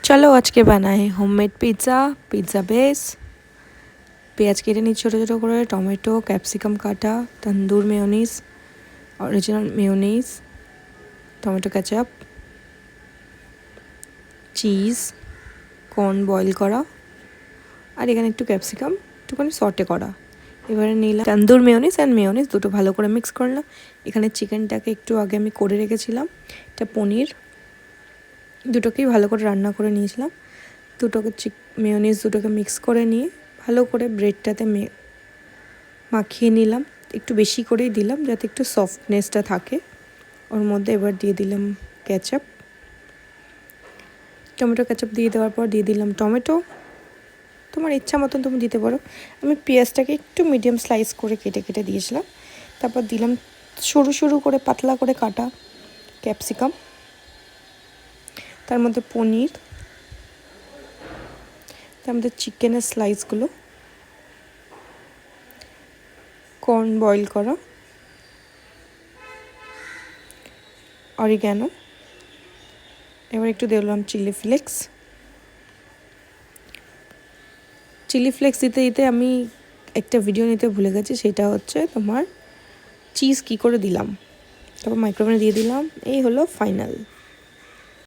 चलो आज के बनाए होममेड पिज़्ज़ा बेस। পেঁয়াজ কেটে নিই ছোটো ছোটো করে, টমেটো, ক্যাপসিকাম কাটা, tandoor mayonnaise, original mayonnaise, tomato ketchup, cheese, corn boil করা, আর এখানে একটু ক্যাপসিকাম একটুখানি সটে করা। এবারে নিলাম তন্দুর মেয়োনিজ অ্যান্ড মেয়োনিজ, দুটো ভালো করে মিক্স করলাম। এখানে চিকেনটাকে একটু আগে আমি করে রেখেছিলাম, এটা পনির, দুটোকেই ভালো করে রান্না করে নিয়েছিলাম। দুটোকে মেয়োনিজ দুটোকে মিক্স করে নিয়ে ভালো করে ব্রেডটাতে মাখিয়ে নিলাম, একটু বেশি করেই দিলাম যাতে একটু সফটনেসটা থাকে ওর মধ্যে। এবার দিয়ে দিলাম কেচাপ, টমেটো কেচাপ দিয়ে দেওয়ার পর দিয়ে দিলাম টমেটো, তোমার ইচ্ছা মতন তুমি দিতে পারো। আমি পেঁয়াজটাকে একটু মিডিয়াম স্লাইস করে কেটে কেটে দিয়েছিলাম। তারপর দিলাম সরু সরু করে পাতলা করে কাটা ক্যাপসিকাম, তার মধ্যে পনির, তার মধ্যে চিকেনের স্লাইসগুলো, কর্ন বয়েল করা, অরিগ্যানো, এবার একটু দিলাম চিলি ফ্লেক্স দিতে দিতে আমি একটা ভিডিও নিতে ভুলে গেছি, সেটা হচ্ছে তোমার চিজ কি করে দিলাম। তারপর মাইক্রোওভেনে দিয়ে দিলাম। এই হলো ফাইনাল।